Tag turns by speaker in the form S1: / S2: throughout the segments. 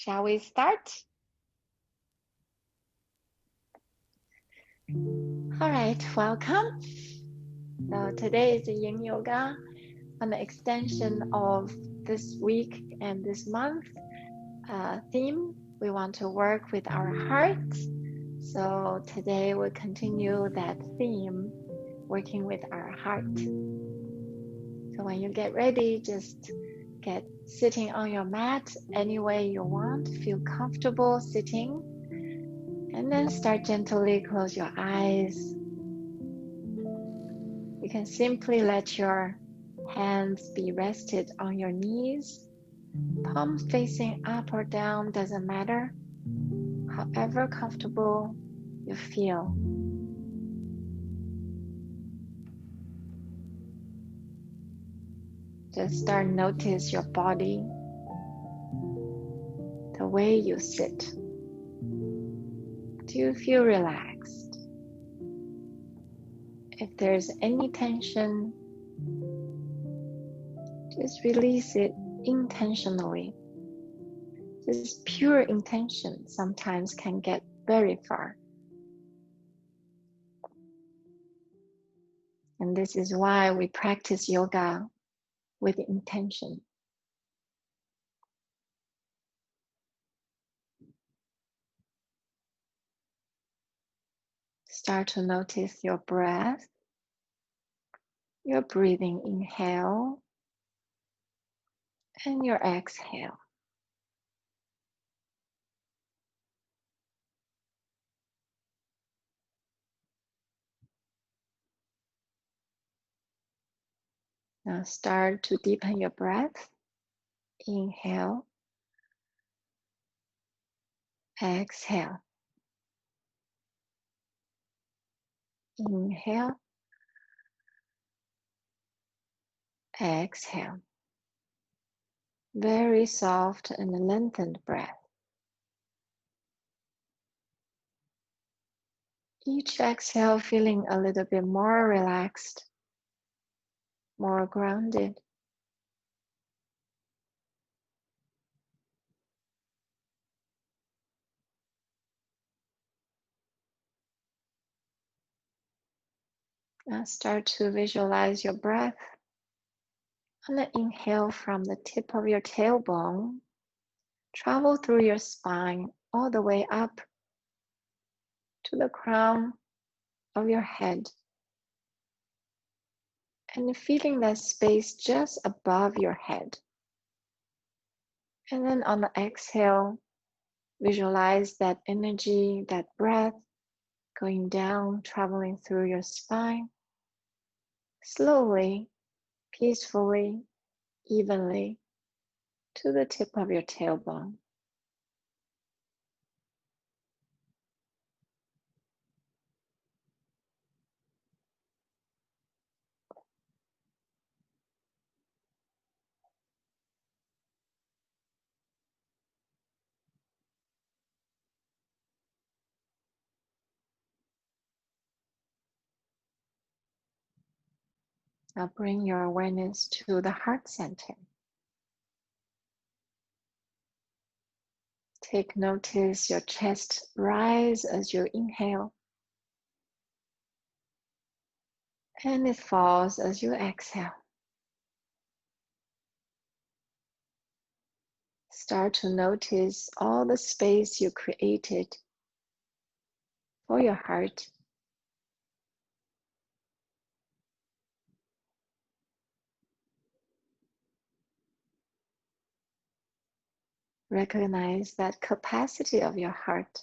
S1: Shall we start? All right, welcome. So today is the Yin Yoga on the extension of this week and this month theme. We want to work with our hearts. So today we'll continue that theme, working with our heart. So when you get ready, just get sitting on your mat any way you want. Feel comfortable sitting. And then start gently close your eyes. You can simply let your hands be rested on your knees. Palms facing up or down, doesn't matter. However comfortable you feel. Just start notice your body, the way you sit. Do you feel relaxed? If there's any tension, just release it intentionally. This pure intention sometimes can get very far. And this is why we practice yoga with intention. Start to notice your breath, your breathing inhale, and your exhale. Now start to deepen your breath. Inhale, exhale. Inhale, exhale. Very soft and lengthened breath. Each exhale feeling a little bit more relaxed, more grounded. Now start to visualize your breath. On the inhale from the tip of your tailbone, travel through your spine all the way up to the crown of your head. And feeling that space just above your head. And then on the exhale, visualize that energy, that breath going down, traveling through your spine, slowly, peacefully, evenly to the tip of your tailbone. Now bring your awareness to the heart center. Take notice your chest rise as you inhale, and it falls as you exhale. Start to notice all the space you created for your heart. Recognize that capacity of your heart,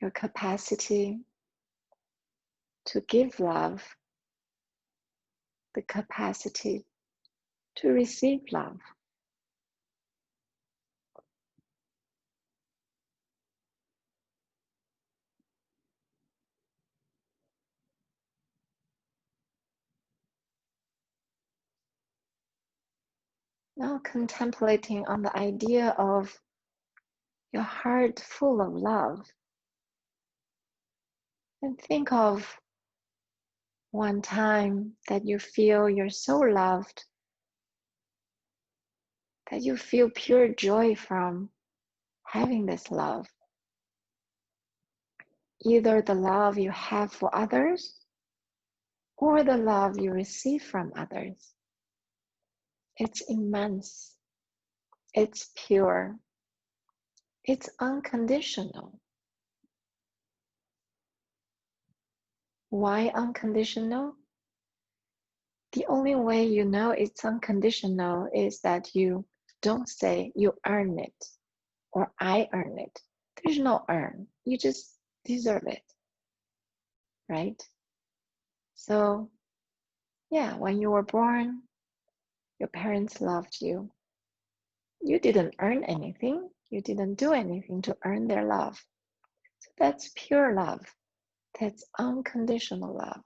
S1: your capacity to give love, the capacity to receive love. Now contemplating on the idea of your heart full of love. And think of one time that you feel you're so loved that you feel pure joy from having this love. Either the love you have for others or the love you receive from others. It's immense. It's pure. It's unconditional. Why unconditional? The only way you know it's unconditional is that you don't say you earn it or I earn it. There's no earn. You just deserve it, right? So, yeah, when you were born, your parents loved you. You didn't earn anything. You didn't do anything to earn their love. So that's pure love. That's unconditional love.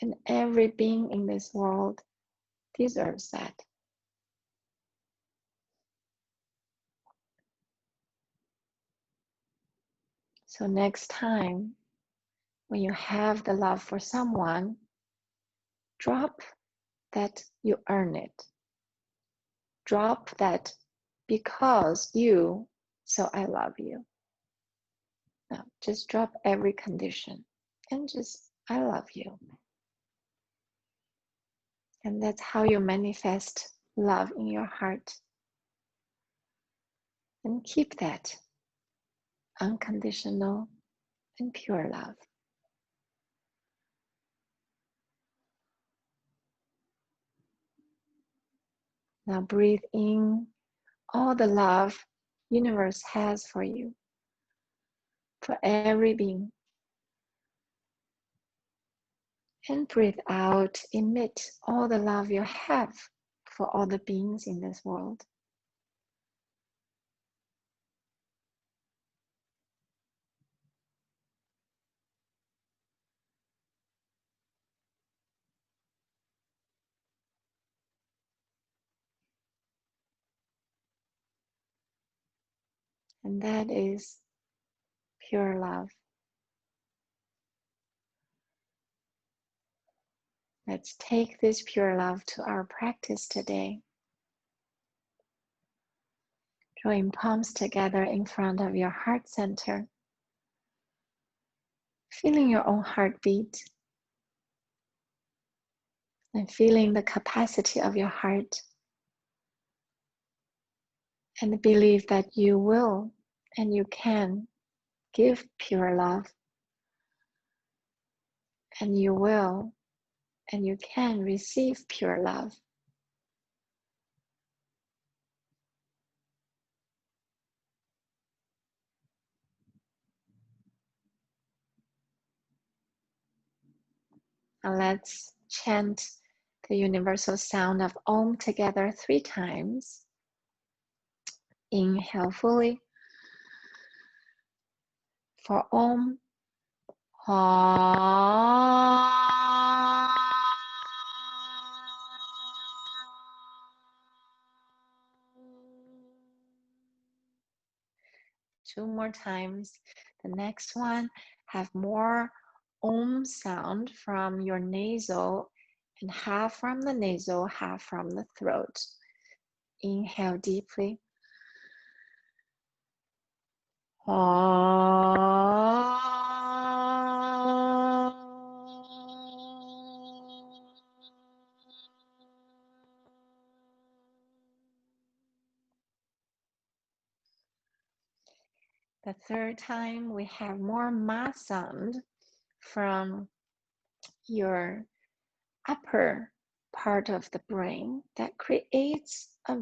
S1: And every being in this world deserves that. So next time, when you have the love for someone, drop that you earn it. Drop that because you, so I love you. No, just drop every condition and just, I love you. And that's how you manifest love in your heart. And keep that unconditional and pure love. Now breathe in all the love universe has for you, for every being. And breathe out, emit all the love you have for all the beings in this world. And that is pure love. Let's take this pure love to our practice today. Join palms together in front of your heart center. Feeling your own heartbeat and feeling the capacity of your heart. And believe that you will and you can give pure love. And you will and you can receive pure love. And let's chant the universal sound of Om together 3 times. Inhale fully. For Om. Ha. 2 more times. The next one, have more Om sound from your nasal and half from the nasal, half from the throat. Inhale deeply. The third time, we have more ma sound from your upper part of the brain that creates a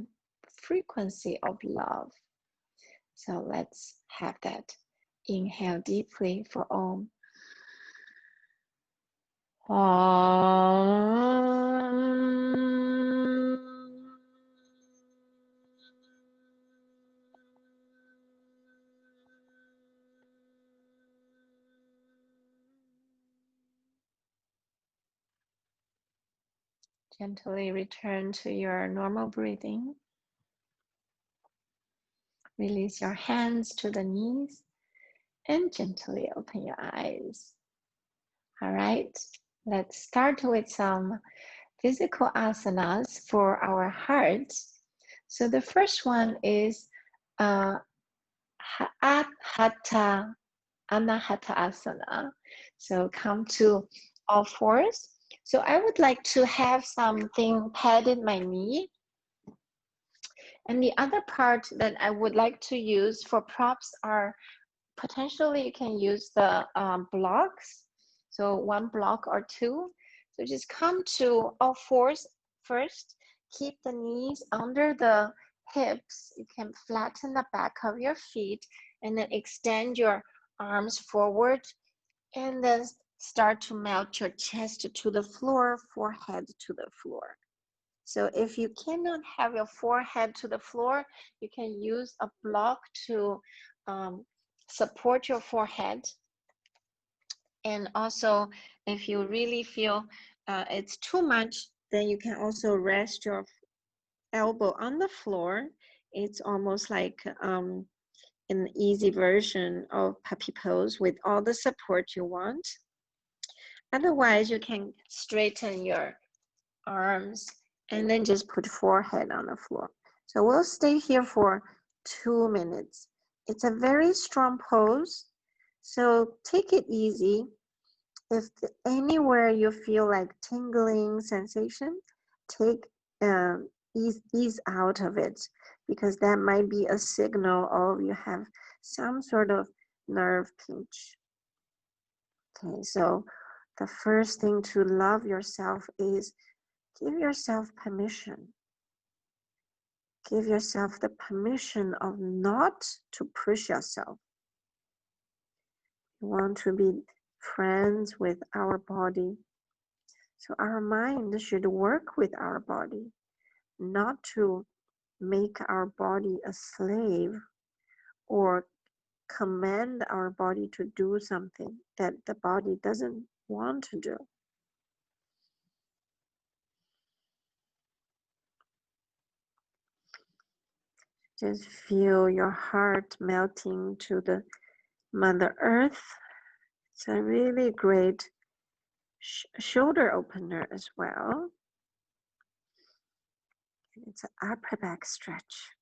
S1: frequency of love. So let's have that. Inhale deeply for Om. Om. Gently return to your normal breathing. Release your hands to the knees and gently open your eyes. All right, let's start with some physical asanas for our heart. So the first one is Anahatasana. So come to all fours. So I would like to have something padded my knee. And the other part that I would like to use for props are potentially you can use the blocks. So one block or two. So just come to all fours first. Keep the knees under the hips. You can flatten the back of your feet and then extend your arms forward and then start to melt your chest to the floor, forehead to the floor. So if you cannot have your forehead to the floor, you can use a block to support your forehead. And also, if you really feel it's too much, then you can also rest your elbow on the floor. It's almost like an easy version of puppy pose with all the support you want. Otherwise, you can straighten your arms and then just put forehead on the floor. So we'll stay here for 2 minutes. It's a very strong pose, so take it easy. If anywhere you feel like tingling sensation, take ease out of it, because that might be a signal of you have some sort of nerve pinch. Okay, so the first thing to love yourself is give yourself permission. Give yourself the permission of not to push yourself. We want to be friends with our body. So our mind should work with our body, not to make our body a slave or command our body to do something that the body doesn't want to do. Just feel your heart melting to the Mother Earth. It's a really great shoulder opener as well. It's an upper back stretch.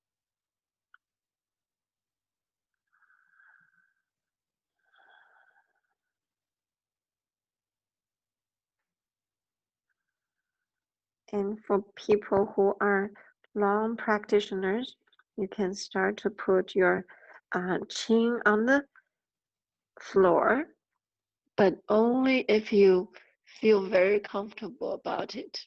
S1: And for people who are long practitioners, you can start to put your chin on the floor, but only if you feel very comfortable about it.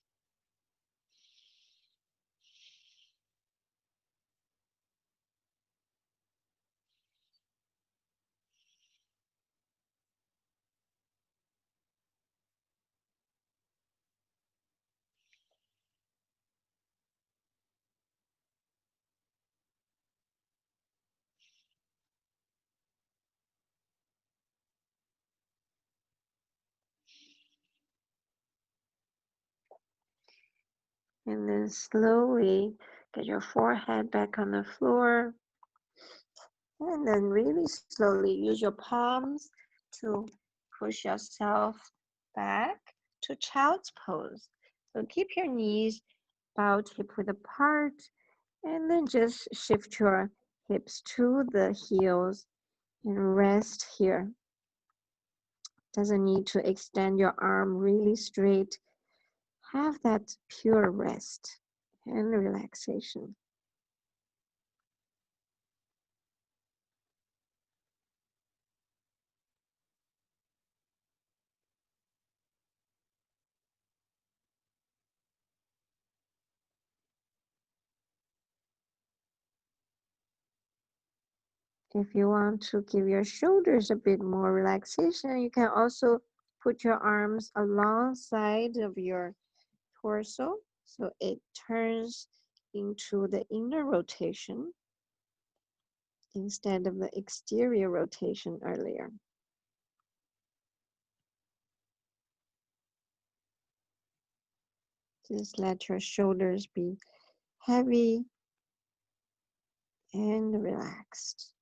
S1: And then slowly get your forehead back on the floor. And then really slowly use your palms to push yourself back to child's pose. So keep your knees about hip width apart, and then just shift your hips to the heels and rest here. Doesn't need to extend your arm really straight. Have that pure rest and relaxation. If you want to give your shoulders a bit more relaxation, you can also put your arms alongside of your torso, so it turns into the inner rotation instead of the exterior rotation earlier. Just let your shoulders be heavy and relaxed.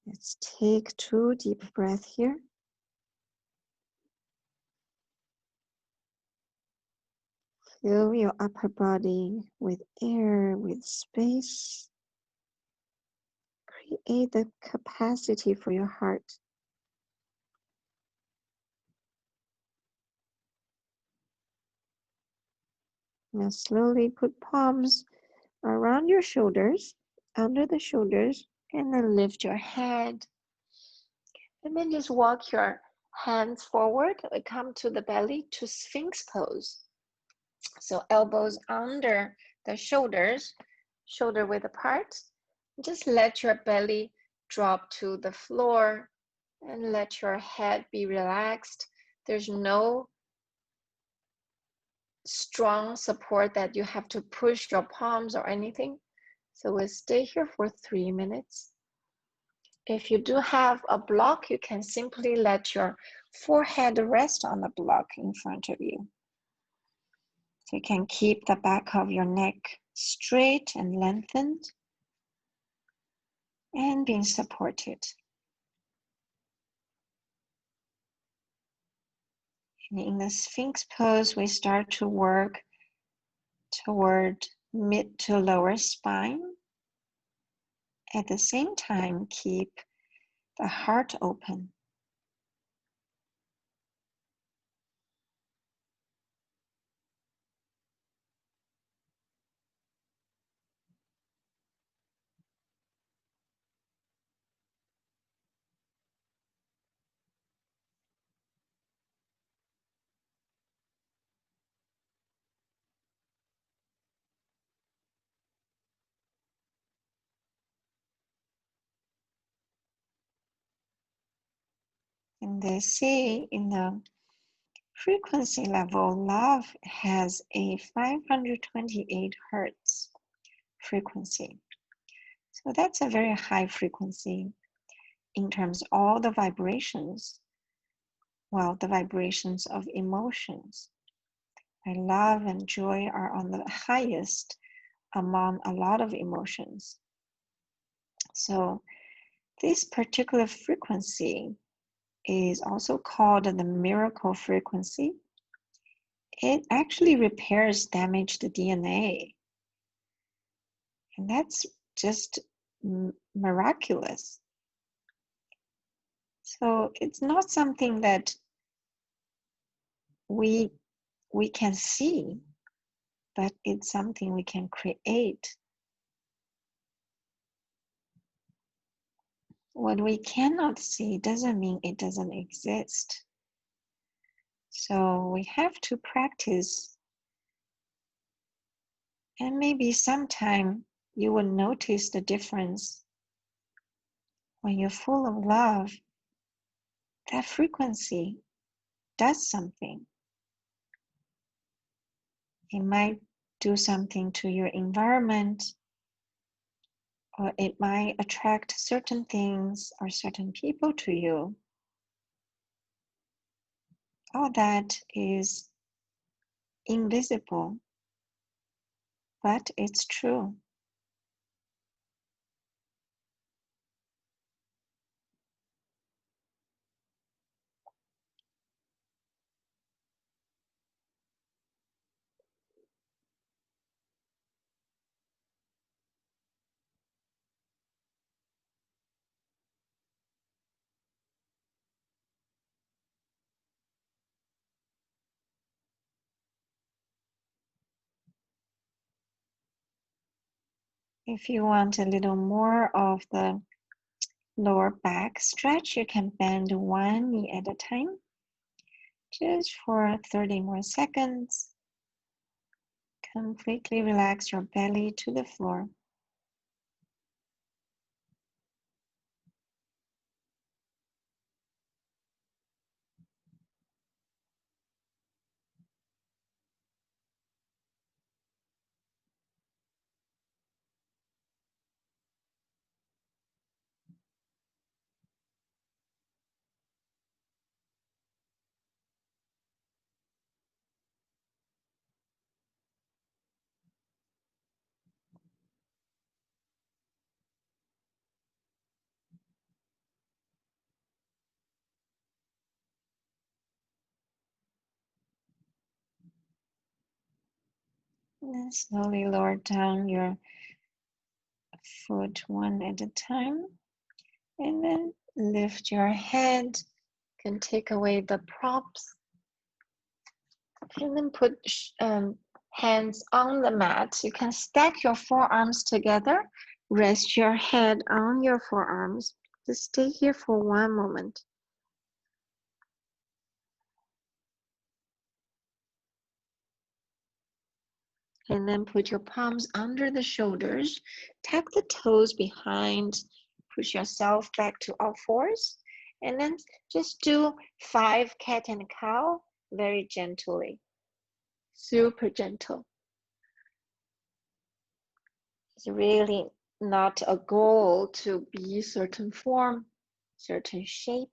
S1: Let's take 2 deep breaths here.
S2: Fill your upper body with air, with space. Create the capacity for your heart. Now slowly put palms around your shoulders, under the shoulders, and then lift your head. And then just walk your hands forward, come to the belly to Sphinx pose. So elbows under the shoulders, shoulder width apart. Just let your belly drop to the floor and let your head be relaxed. There's no strong support that you have to push your palms or anything. So we'll stay here for 3 minutes. If you do have a block, you can simply let your forehead rest on the block in front of you. So you can keep the back of your neck straight and lengthened and being supported. And in the Sphinx pose, we start to work toward mid to lower spine. At the same time, keep the heart open. And they say in the frequency level, love has a 528 hertz frequency. So that's a very high frequency in terms of all the vibrations. Well, the vibrations of emotions. And love and joy are on the highest among a lot of emotions. So this particular frequency is also called the miracle frequency. It actually repairs damaged DNA. And that's just miraculous. So it's not something that we can see, but it's something we can create. What we cannot see doesn't mean it doesn't exist. So we have to practice, and maybe sometime you will notice the difference. When you're full of love, that frequency does something. It might do something to your environment, or it might attract certain things or certain people to you. All that is invisible, but it's true. If you want a little more of the lower back stretch, you can bend one knee at a time, just for 30 more seconds. Completely relax your belly to the floor. And then slowly lower down your foot one at a time. And then lift your head.
S1: You can take away the props. And then put hands on the mat. You can stack your forearms together. Rest your head on your forearms. Just stay here for one moment. And then put your palms under the shoulders. Tuck the toes behind. Push yourself back to all fours. And then just do 5 cat and cow very gently. Super gentle. It's really not a goal to be certain form, certain shape.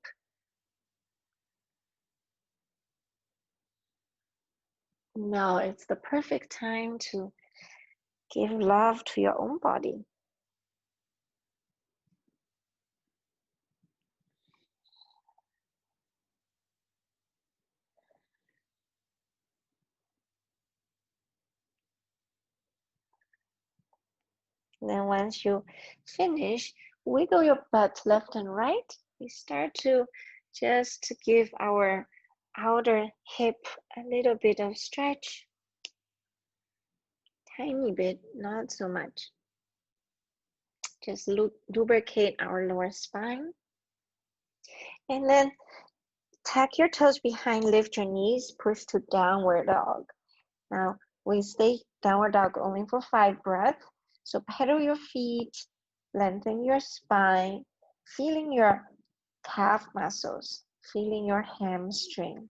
S1: No, it's the perfect time to give love to your own body. Then once you finish, wiggle your butt left and right. We start to just give our outer hip a little bit of stretch. Tiny bit, not so much. Just lubricate our lower spine. And then tuck your toes behind, lift your knees, push to downward dog. Now we stay downward dog only for 5 breaths. So pedal your feet, lengthen your spine, feeling your calf muscles, feeling your hamstring.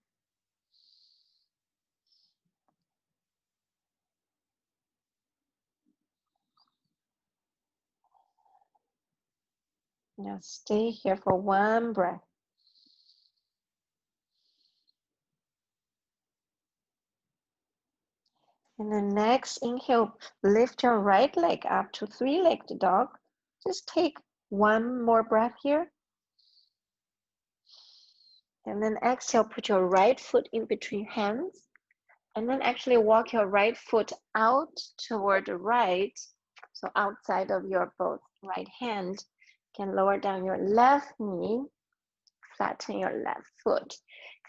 S1: Now stay here for 1 breath. And the next inhale, lift your right leg up to 3-legged dog. Just take 1 more breath here. And then exhale, put your right foot in between hands. And then actually walk your right foot out toward the right. So outside of your both right hand. You can lower down your left knee, flatten your left foot.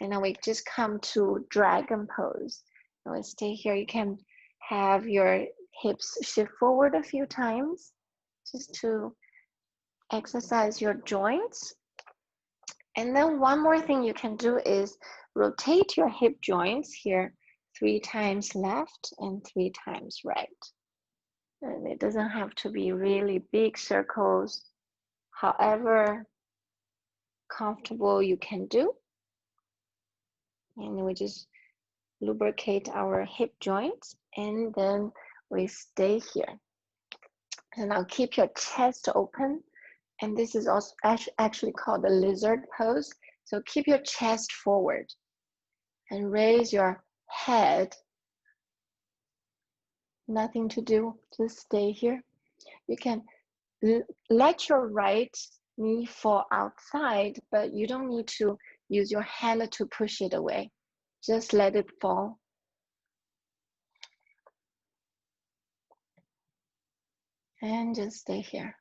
S1: And now we just come to dragon pose. Now we stay here. You can have your hips shift forward a few times just to exercise your joints. And then one more thing you can do is rotate your hip joints here 3 times left and 3 times right. And it doesn't have to be really big circles. However comfortable you can do. And we just lubricate our hip joints and then we stay here. And now keep your chest open. And this is also actually called the lizard pose. So keep your chest forward and raise your head. Nothing to do, just stay here. You can let your right knee fall outside, but you don't need to use your hand to push it away. Just let it fall. And just stay here.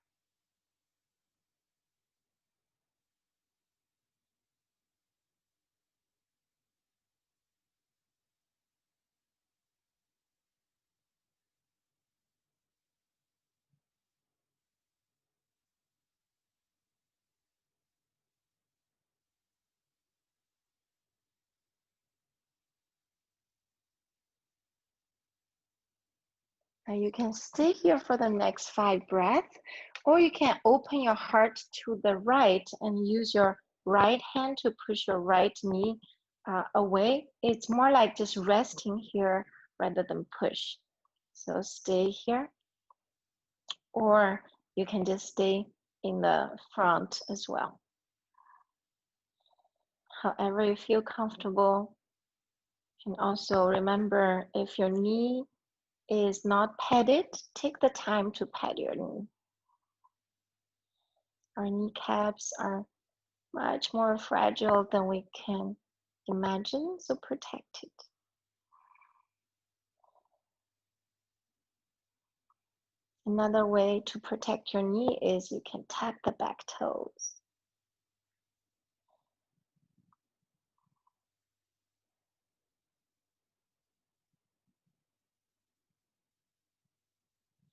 S1: Now you can stay here for the next 5 breaths, or you can open your heart to the right and use your right hand to push your right knee away. It's more like just resting here rather than push. So stay here, or you can just stay in the front as well. However you feel comfortable. And also remember, if your knee is not padded, take the time to pad your knee. Our kneecaps are much more fragile than we can imagine, so protect it. Another way to protect your knee is you can tap the back toes.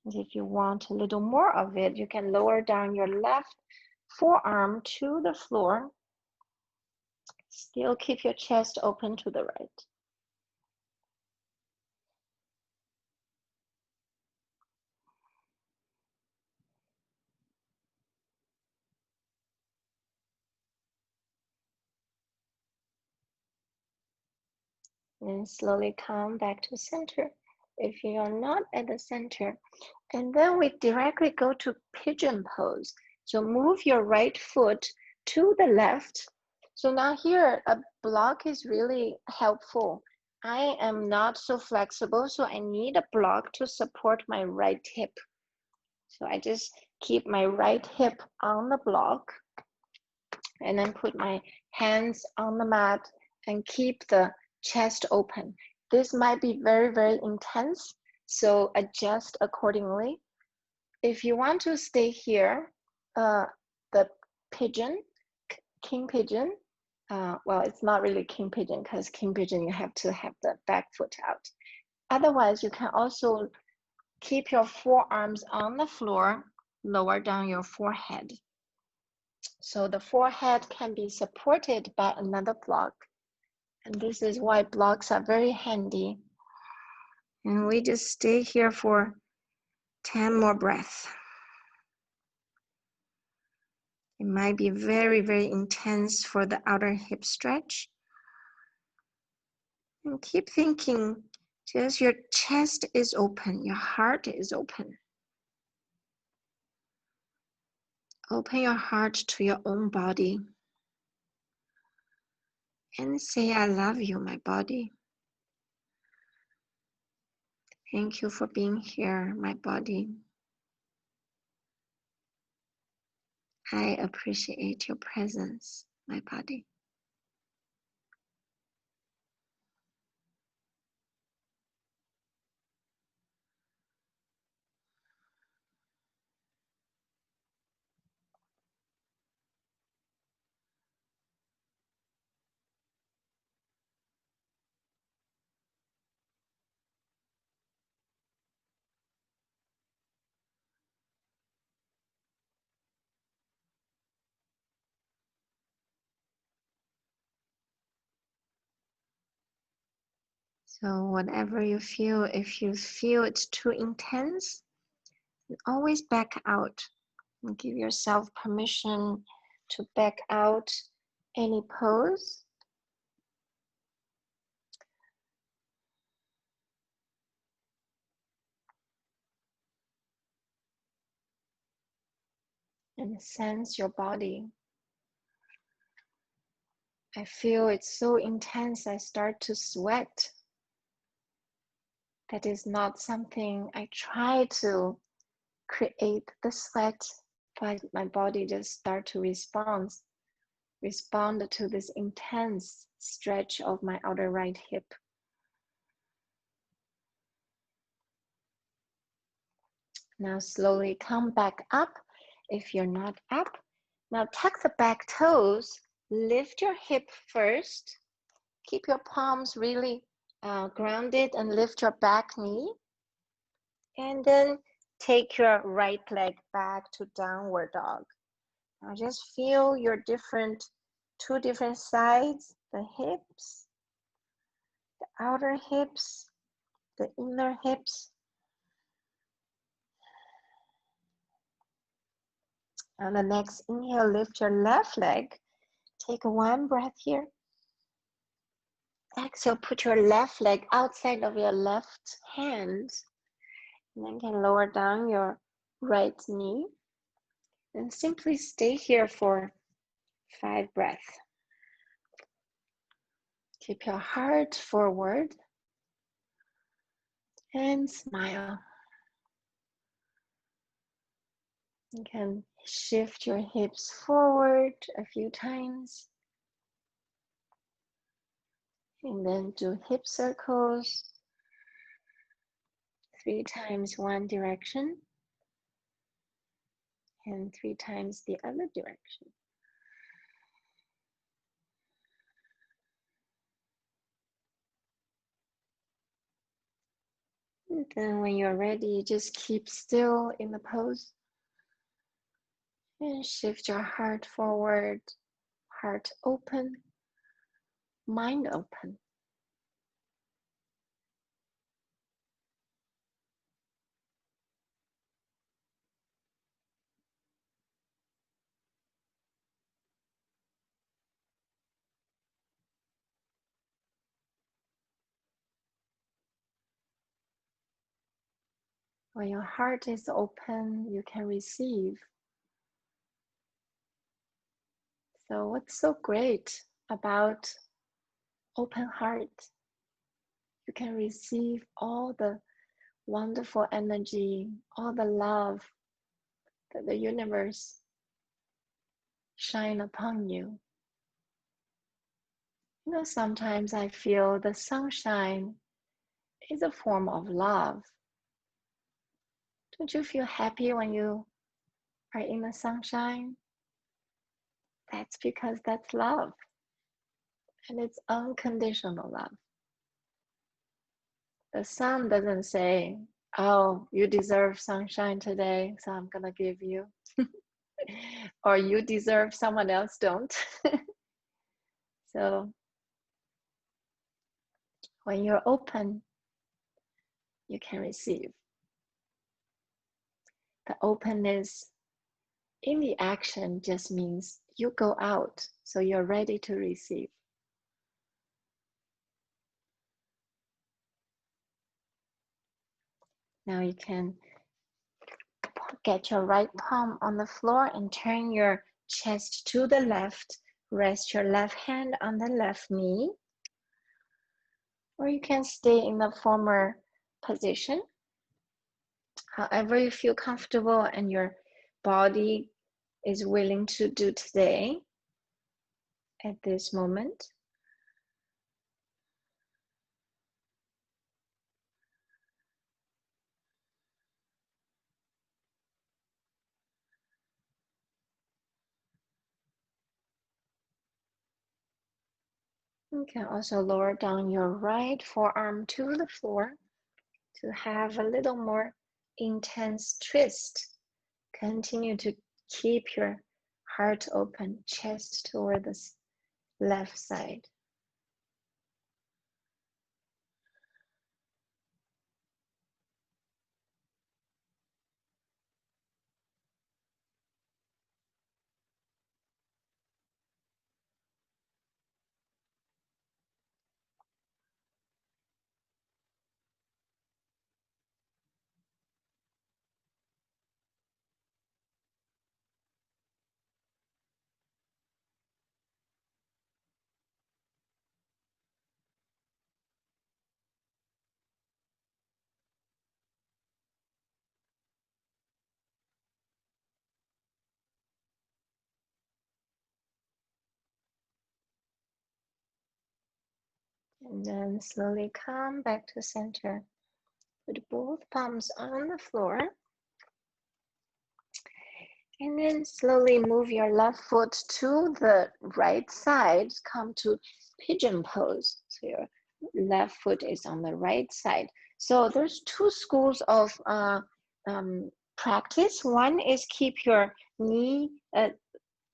S1: And if you want a little more of it, you can lower down your left forearm to the floor. Still keep your chest open to the right. And slowly come back to center if you are not at the center. And then we directly go to pigeon pose. So move your right foot to the left. So now here, a block is really helpful. I am not so flexible, so I need a block to support my right hip. So I just keep my right hip on the block and then put my hands on the mat and keep the chest open. This might be very, very intense, so adjust accordingly. If you want to stay here, the pigeon, king pigeon, well, it's not really king pigeon because king pigeon, you have to have the back foot out. Otherwise, you can also keep your forearms on the floor, lower down your forehead. So the forehead can be supported by another block. And this is why blocks are very handy. And we just stay here for 10 more breaths. It might be very, very intense for the outer hip stretch. And keep thinking, just your chest is open, your heart is open. Open your heart to your own body. And say, I love you, my body. Thank you for being here, my body. I appreciate your presence, my body. So whatever you feel, if you feel it's too intense, always back out and give yourself permission to back out any pose. And sense your body. I feel it's so intense, I start to sweat. That is not something I try to create the sweat, but my body just start to respond to this intense stretch of my outer right hip. Now slowly come back up if you're not up. Now tuck the back toes, lift your hip first. Keep your palms really grounded and lift your back knee. And then take your right leg back to downward dog. Now just feel your two different sides, the hips, the outer hips, the inner hips. On the next inhale, lift your left leg. Take one breath here. Exhale, put your left leg outside of your left hand. And then can lower down your right knee. And simply stay here for 5 breaths. Keep your heart forward and smile. You can shift your hips forward a few times. And then do hip circles 3 times one direction. and 3 times the other direction. And then when you're ready, just keep still in the pose and shift your heart forward, heart open, mind open. When your heart is open, you can receive. So what's so great about open heart? You can receive all the wonderful energy, all the love that the universe shine upon you. You know, sometimes I feel the sunshine is a form of love. Don't you feel happy when you are in the sunshine? That's because that's love. And it's unconditional love. The sun doesn't say, oh, you deserve sunshine today, so I'm gonna give you. Or you deserve, someone else don't. So when you're open, you can receive. The openness in the action just means you go out, so you're ready to receive. Now you can get your right palm on the floor and turn your chest to the left. Rest your left hand on the left knee. Or you can stay in the former position. However you feel comfortable and your body is willing to do today at this moment. You can also lower down your right forearm to the floor to have a little more intense twist. Continue to keep your heart open, chest toward the left side. And then slowly come back to center. Put both palms on the floor. And then slowly move your left foot to the right side. Come to pigeon pose. So your left foot is on the right side. So there's two schools of practice. One is keep your knee,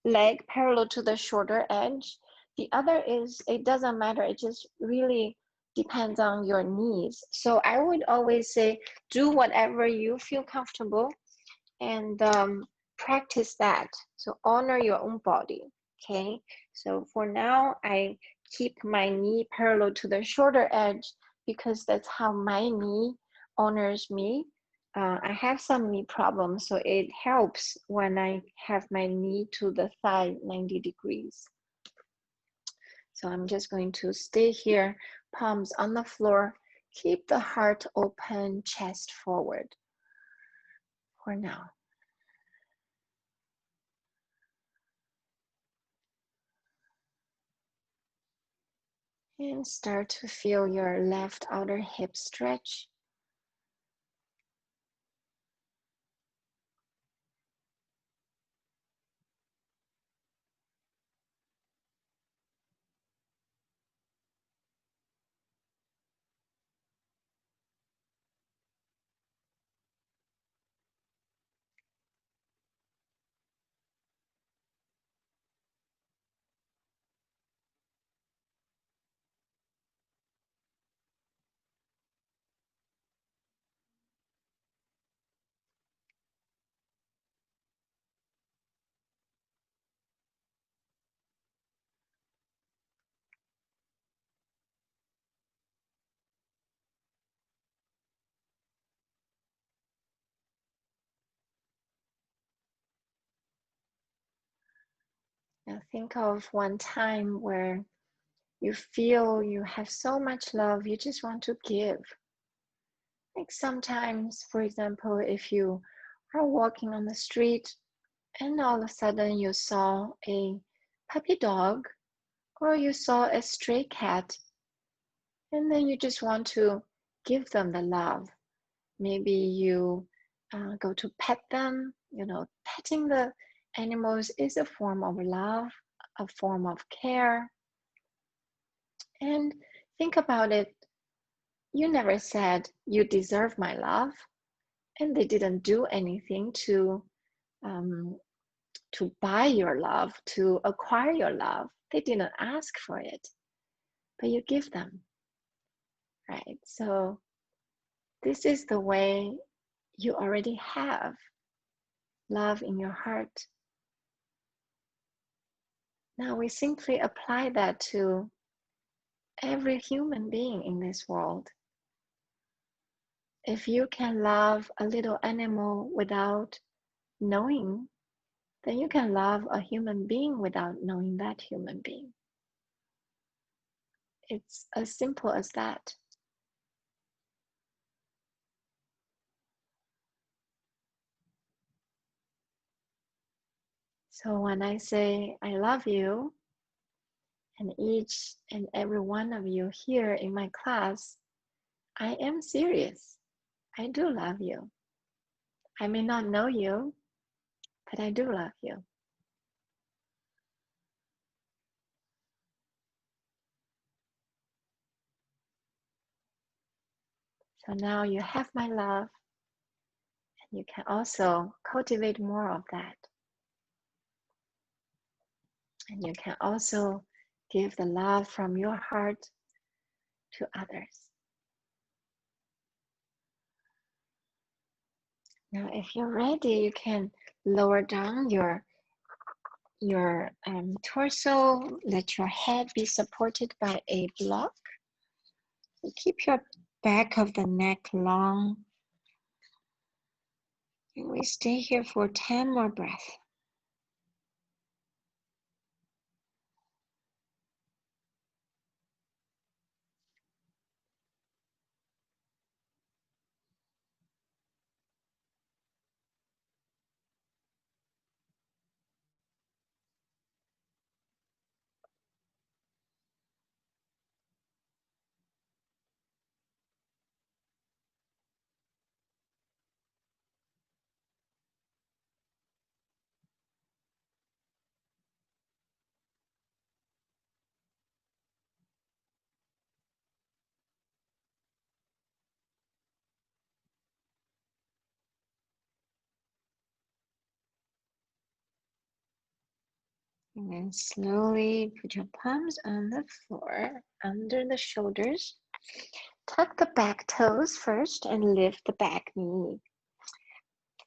S1: leg parallel to the shoulder edge. The other is, it doesn't matter. It just really depends on your needs. So I would always say, do whatever you feel comfortable and practice that. So honor your own body. Okay. So for now, I keep my knee parallel to the shoulder edge because that's how my knee honors me. I have some knee problems, so it helps when I have my knee to the thigh 90 degrees. So I'm just going to stay here, palms on the floor, keep the heart open, chest forward for now. And start to feel your left outer hip stretch. Now think of one time where you feel you have so much love, you just want to give. Like sometimes, for example, if you are walking on the street and all of a sudden you saw a puppy dog or you saw a stray cat, and then you just want to give them the love. Maybe you go to pet them. Petting the animals is a form of love, a form of care. And think about it. You never said you deserve my love, and they didn't do anything um, to buy your love, to acquire your love. They didn't ask for it, but you give them, right? So this is the way you already have love in your heart. Now we simply apply that to every human being in this world. If you can love a little animal without knowing, then you can love a human being without knowing that human being. It's as simple as that. So when I say I love you, and each and every one of you here in my class, I am serious. I do love you. I may not know you, but I do love you. So now you have my love, and you can also cultivate more of that. And you can also give the love from your heart to others. Now, if you're ready, you can lower down your torso. Let your head be supported by a block. So keep your back of the neck long. And we stay here for 10 more breaths. And then slowly put your palms on the floor, under the shoulders. Tuck the back toes first and lift the back knee.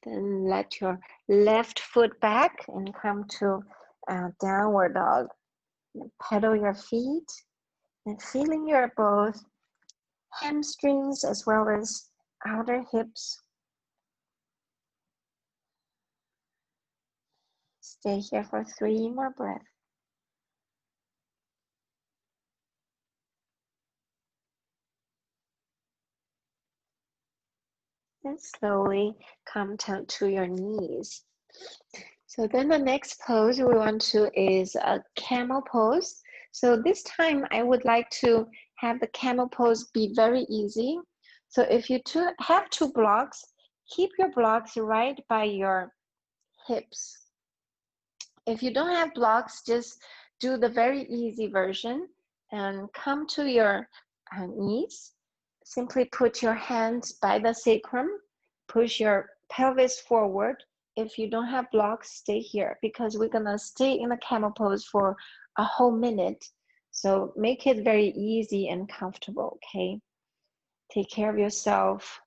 S1: Then let your left foot back and come to downward dog. Pedal your feet and feeling your both hamstrings as well as outer hips. Stay here for 3 more breaths. And slowly come to your knees. So then the next pose we want to is a camel pose. So this time I would like to have the camel pose be very easy. So if you have 2 blocks, keep your blocks right by your hips. If you don't have blocks, just do the very easy version and come to your knees. Simply put your hands by the sacrum, push your pelvis forward. If you don't have blocks, stay here because we're gonna stay in the camel pose for a whole minute. So make it very easy and comfortable, okay? Take care of yourself.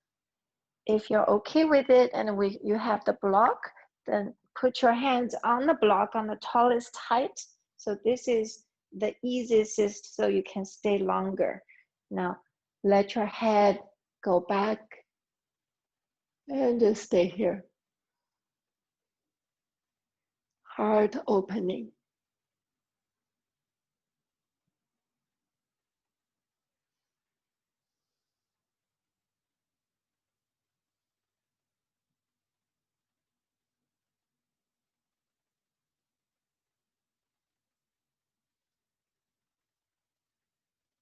S1: If you're okay with it and you have the block, then put your hands on the block on the tallest height. So this is the easiest so you can stay longer. Now, let your head go back and just stay here. Heart opening.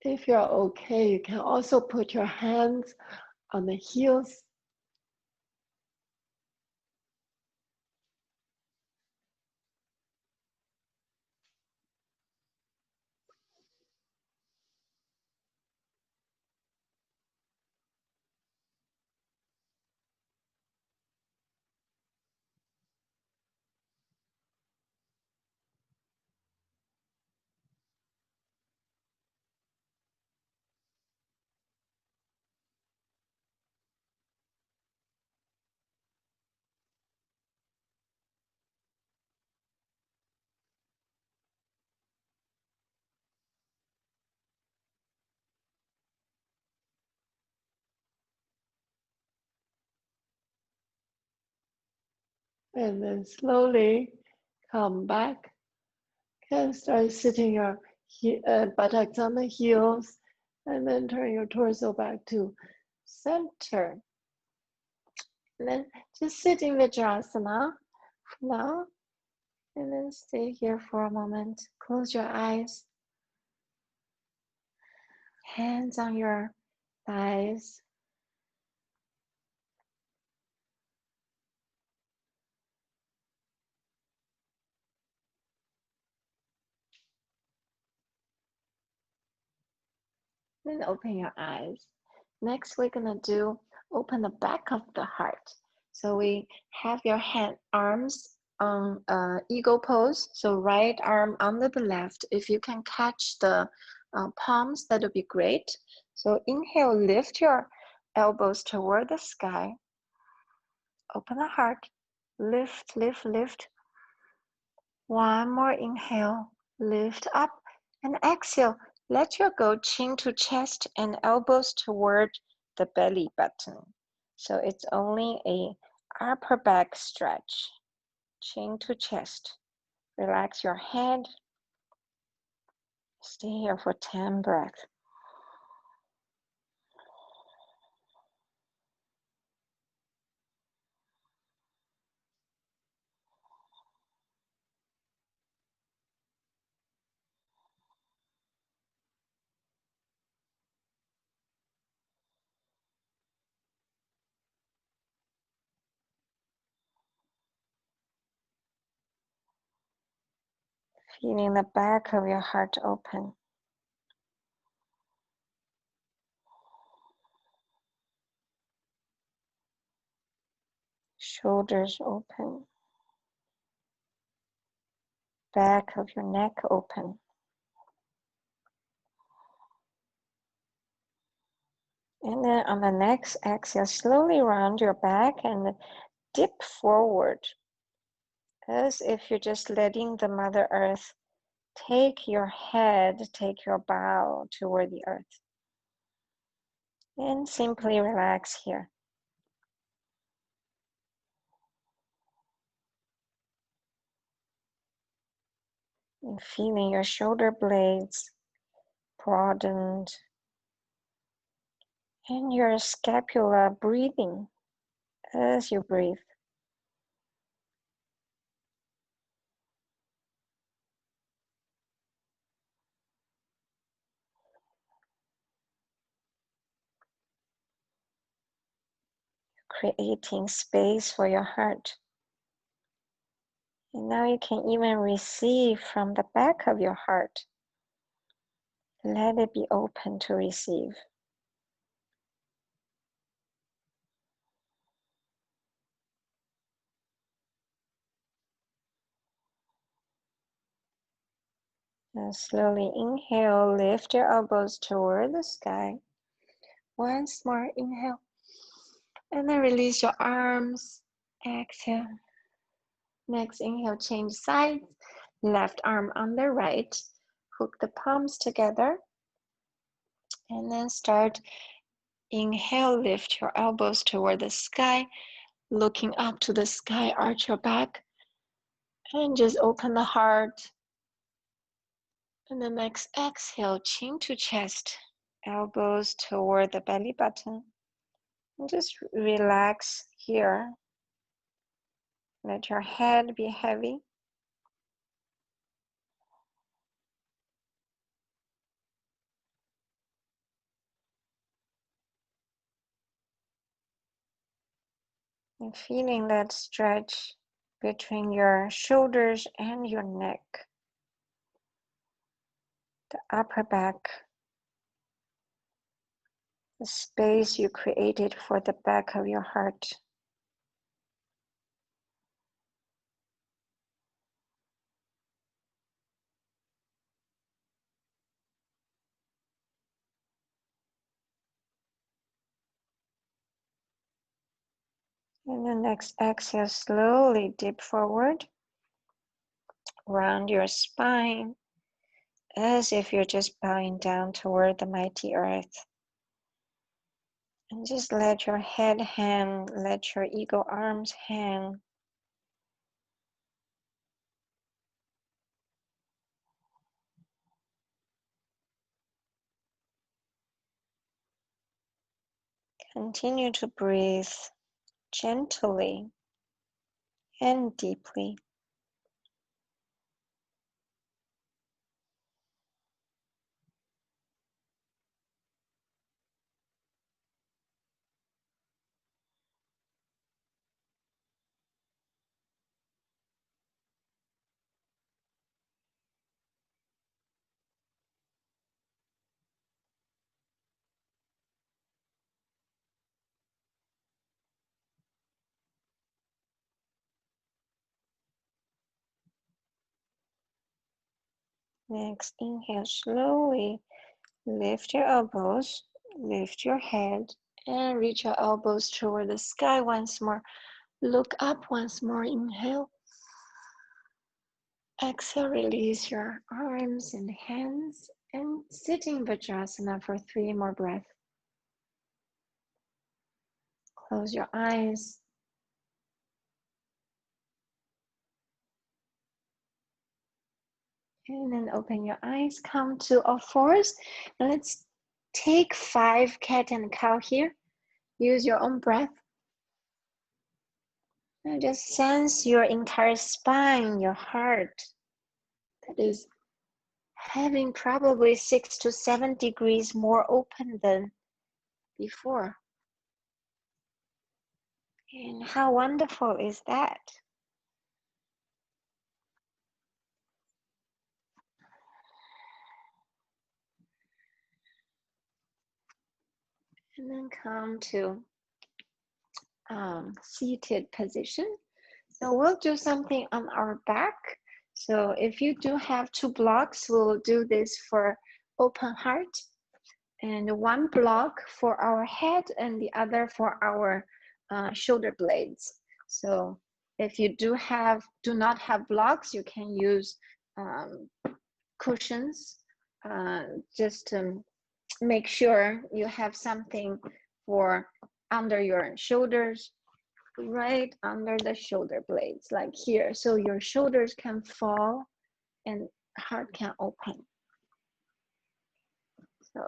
S1: If you're okay, you can also put your hands on the heels. And then slowly come back and start sitting your buttocks on the heels, and then turn your torso back to center. And then just sit in Vajrasana now, and then stay here for a moment. Close your eyes, hands on your thighs. Then open your eyes. Next, we're gonna do open the back of the heart. So we have your arms on eagle pose. So right arm under the left. If you can catch the palms, that would be great. So inhale, lift your elbows toward the sky. Open the heart. Lift, lift, lift. One more inhale. Lift up and exhale. Let your go chin to chest and elbows toward the belly button. So it's only a upper back stretch. Chin to chest. Relax your head. Stay here for 10 breaths. Feeling the back of your heart open. Shoulders open. Back of your neck open. And then on the next exhale, slowly round your back and dip forward as if you're just letting the Mother Earth take your head, take your bow toward the earth. And simply relax here. And feeling your shoulder blades broadened and your scapula breathing as you breathe. Creating space for your heart. And now you can even receive from the back of your heart. Let it be open to receive. And slowly inhale, lift your elbows toward the sky. Once more, inhale. And then release your arms. Exhale. Next, inhale, change sides. Left arm on the right. Hook the palms together. And then start. Inhale, lift your elbows toward the sky. Looking up to the sky, arch your back. And just open the heart. And the next exhale, chin to chest. Elbows toward the belly button. And just relax here. Let your head be heavy.
S2: And feeling that stretch between your shoulders and your neck, the upper back, the space you created for the back of your heart. And the next exhale, slowly dip forward, round your spine, as if you're just bowing down toward the mighty earth. And just let your head hang, let your ego arms hang. Continue to breathe gently and deeply. Next, inhale slowly. Lift your elbows, lift your head, and reach your elbows toward the sky once more. Look up once more. Inhale. Exhale, release your arms and hands, and sitting Vajrasana for 3 more breaths. Close your eyes. And then open your eyes, come to all fours. And let's take 5 cat and cow here. Use your own breath. And just sense your entire spine, your heart, that is having probably 6 to 7 degrees more open than before. And how wonderful is that? And then come to seated position. So we'll do something on our back. So if you do have 2 blocks, we'll do this for open heart, and 1 block for our head and the other for our shoulder blades. So if you do not have blocks, you can use cushions. Just to make sure you have something for under your shoulders, right under the shoulder blades, like here, so your shoulders can fall and heart can open. So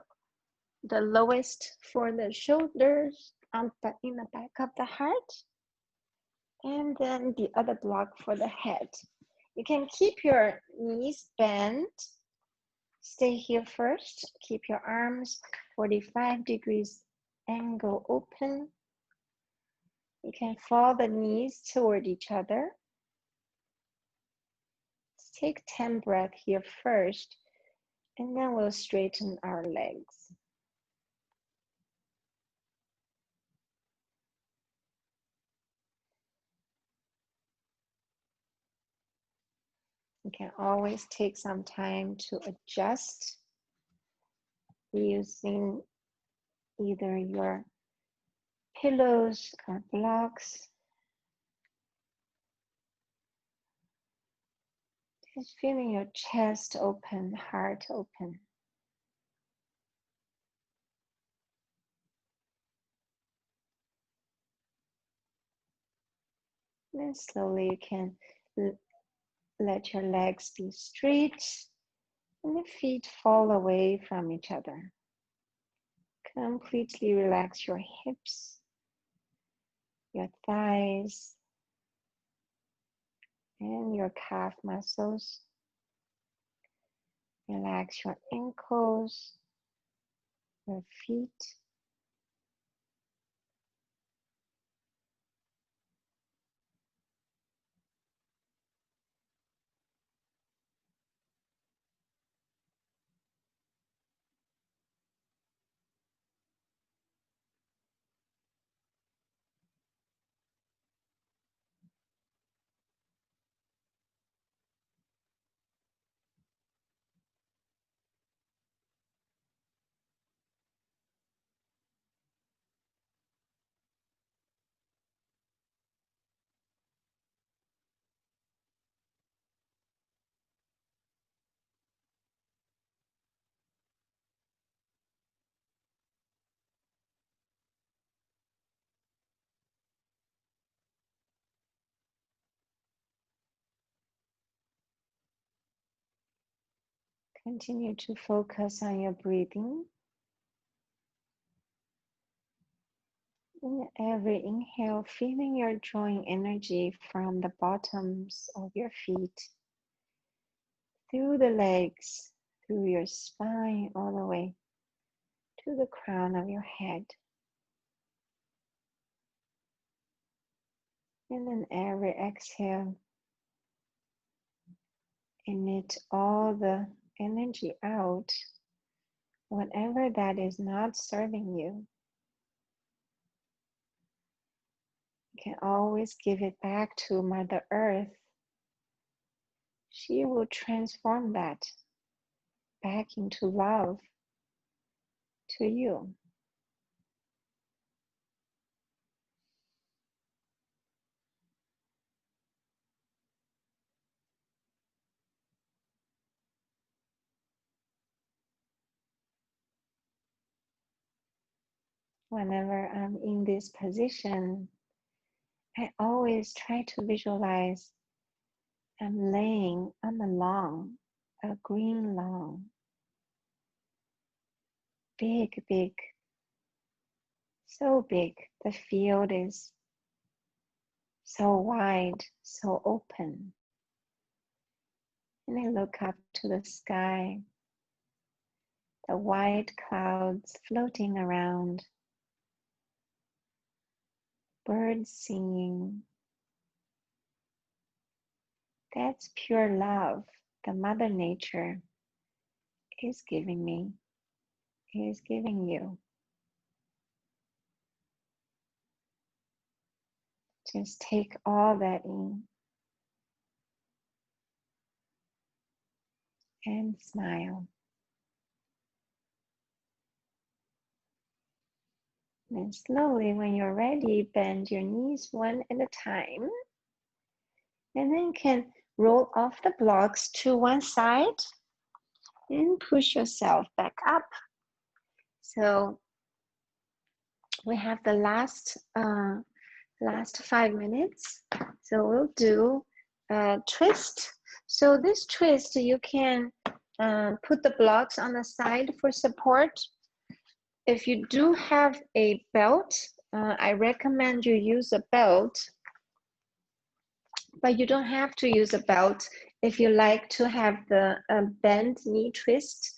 S2: the lowest for the shoulders in the back of the heart, and then the other block for the head. You can keep your knees bent. Stay here first. Keep your arms 45 degrees angle open. You can fall the knees toward each other. Let's take 10 breaths here first, and then we'll straighten our legs. You can always take some time to adjust using either your pillows or blocks. Just feeling your chest open, heart open. Then slowly you can let your legs be straight and the feet fall away from each other. Completely relax your hips, your thighs, and your calf muscles. Relax your ankles, your feet. Continue to focus on your breathing. In every inhale, feeling your drawing energy from the bottoms of your feet, through the legs, through your spine, all the way to the crown of your head. And then every exhale, emit all the energy out, whatever that is not serving you. You can always give it back to Mother Earth. She will transform that back into love to you. Whenever I'm in this position, I always try to visualize I'm laying on the lawn, a green lawn. Big, big, so big. The field is so wide, so open. And I look up to the sky, the white clouds floating around, birds singing. That's pure love the Mother Nature is giving me, is giving you. Just take all that in and smile. And slowly, when you're ready, bend your knees one at a time. And then you can roll off the blocks to one side and push yourself back up. So we have the last 5 minutes. So we'll do a twist. So this twist, you can put the blocks on the side for support. If you do have a belt, I recommend you use a belt, but you don't have to use a belt if you like to have the bend knee twist.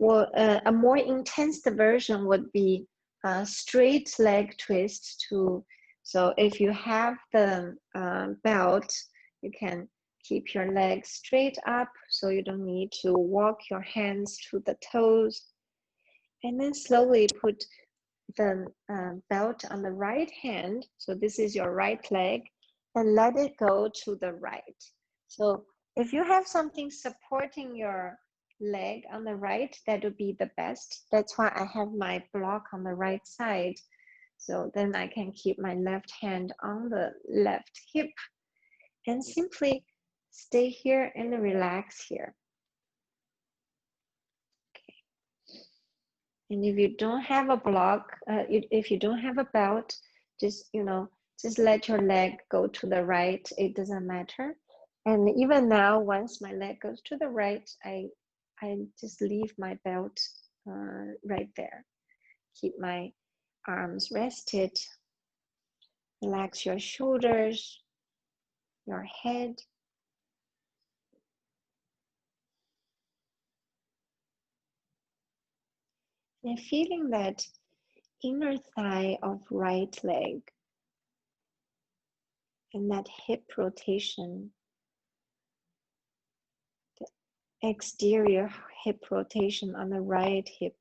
S2: Well, a more intense version would be a straight leg twist too. So if you have the belt, you can keep your legs straight up so you don't need to walk your hands to the toes. And then slowly put the belt on the right hand. So this is your right leg, and let it go to the right. So if you have something supporting your leg on the right, that would be the best. That's why I have my block on the right side. So then I can keep my left hand on the left hip and simply stay here and relax here. And if you don't have a block, if you don't have a belt, just let your leg go to the right. It doesn't matter. And even now, once my leg goes to the right, I just leave my belt right there. Keep my arms rested. Relax your shoulders, your head. And feeling that inner thigh of right leg and that hip rotation, the exterior hip rotation on the right hip.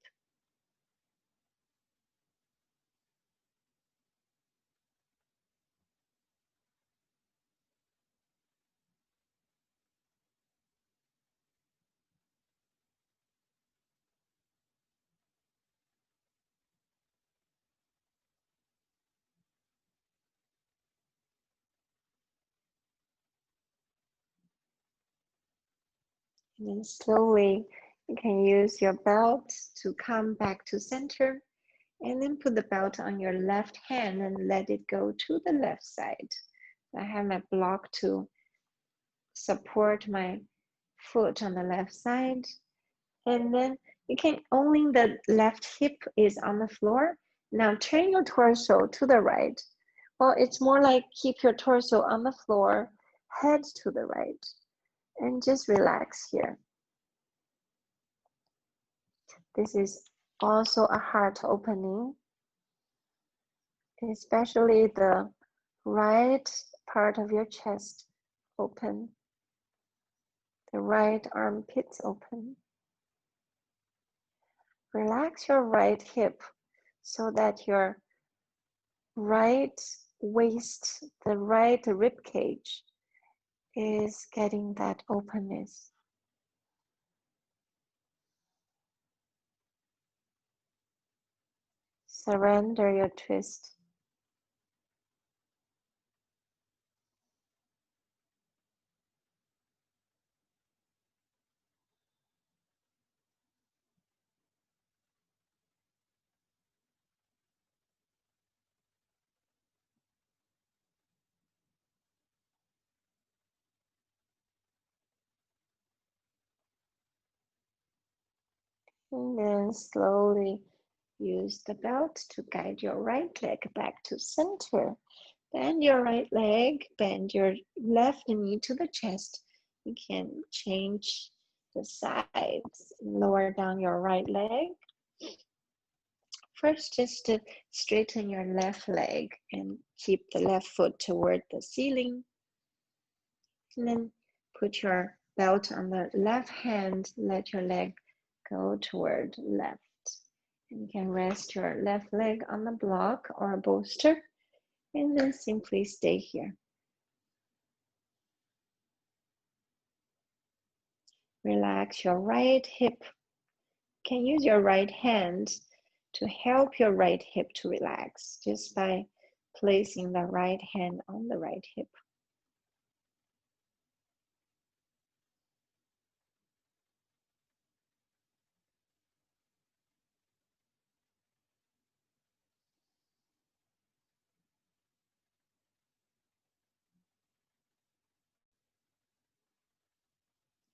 S2: And then slowly you can use your belt to come back to center, and then put the belt on your left hand and let it go to the left side. I have my block to support my foot on the left side,
S1: And then you can, only the left hip is on the floor. Now turn your torso to the right. Well, it's more like keep your torso on the floor, head to the right, and just relax here. This is also a heart opening, especially the right part of your chest open, the right armpits open. Relax your right hip so that your right waist, the right rib cage is getting that openness. Surrender your twist. And then slowly use the belt to guide your right leg back to center. Bend your right leg, bend your left knee to the chest. You can change the sides, lower down your right leg. First, just to straighten your left leg and keep the left foot toward the ceiling. And then put your belt on the left hand, let your leg go toward left. And you can rest your left leg on the block or a bolster, and then simply stay here. Relax your right hip. You can use your right hand to help your right hip to relax just by placing the right hand on the right hip.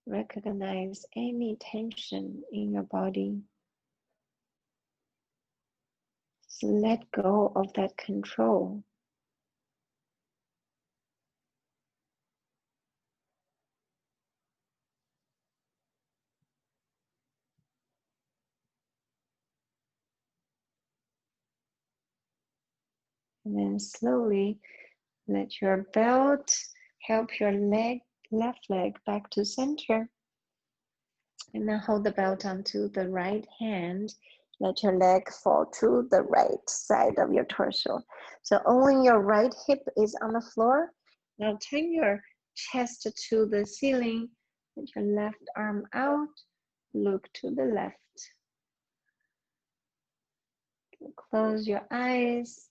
S1: Recognize any tension in your body. Just let go of that control. And then slowly let your belt help your left leg back to center. And then hold the belt onto the right hand. Let your leg fall to the right side of your torso. So only your right hip is on the floor. Now turn your chest to the ceiling. Let your left arm out. Look to the left. Close your eyes.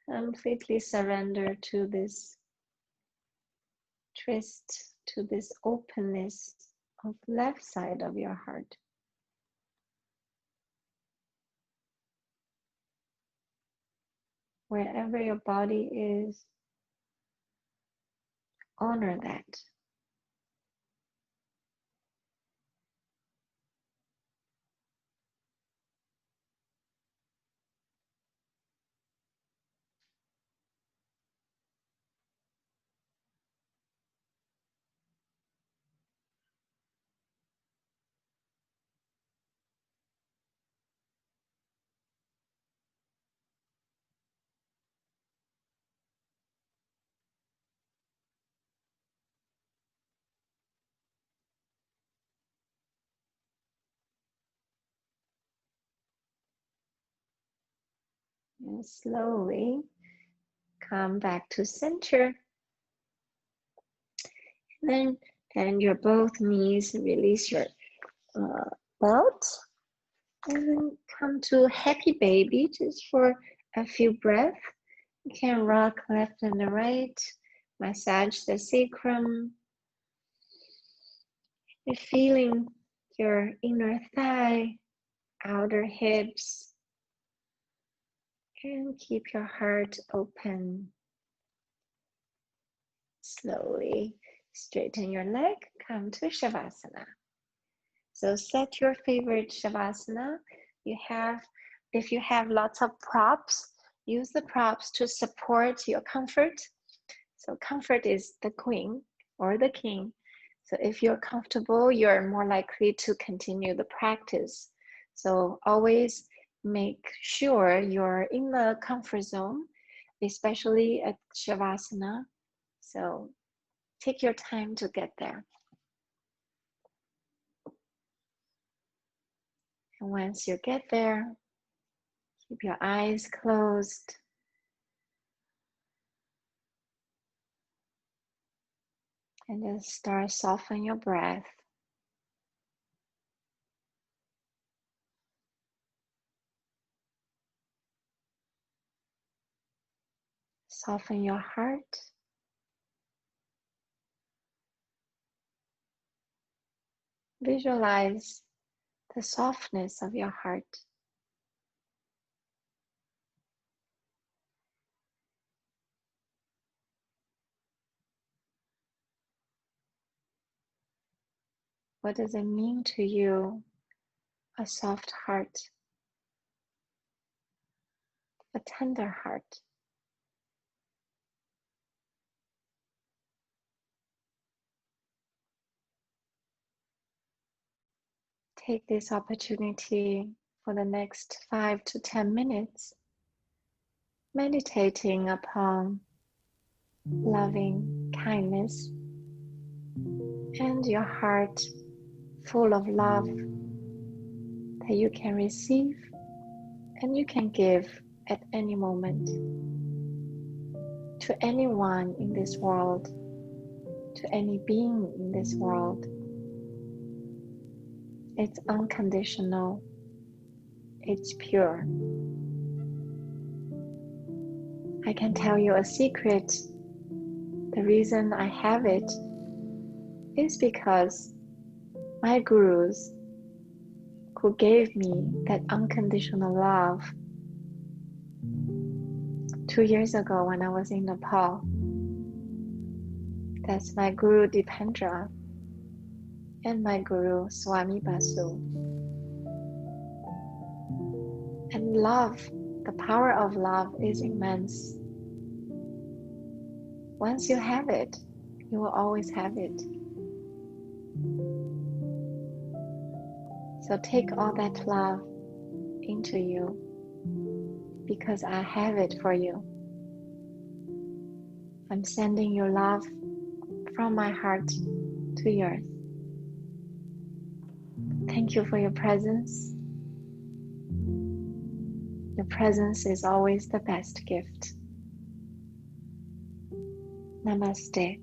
S1: Completely surrender to this twist, to this openness of left side of your heart. Wherever your body is, honor that. And slowly come back to center. And then bend your both knees, release your belt. And then come to happy baby just for a few breaths. You can rock left and the right, massage the sacrum. You're feeling your inner thigh, outer hips, and keep your heart open. Slowly straighten your leg, come to Shavasana. So set your favorite Shavasana. If you have lots of props, use the props to support your comfort. So comfort is the queen or the king. So if you're comfortable, you're more likely to continue the practice. So always make sure you're in the comfort zone, especially at Shavasana. So take your time to get there. And once you get there, keep your eyes closed. And just start softening your breath. Soften your heart. Visualize the softness of your heart. What does it mean to you, a soft heart, a tender heart? Take this opportunity for the next 5 to 10 minutes, meditating upon loving kindness and your heart full of love that you can receive and you can give at any moment to anyone in this world, to any being in this world. It's unconditional, it's pure. I can tell you a secret. The reason I have it is because my gurus who gave me that unconditional love 2 years ago when I was in Nepal. That's my Guru Dipendra and my Guru Swami Basu. And love, the power of love is immense. Once you have it, you will always have it. So take all that love into you because I have it for you. I'm sending you love from my heart to yours. Thank you for your presence. Your presence is always the best gift. Namaste.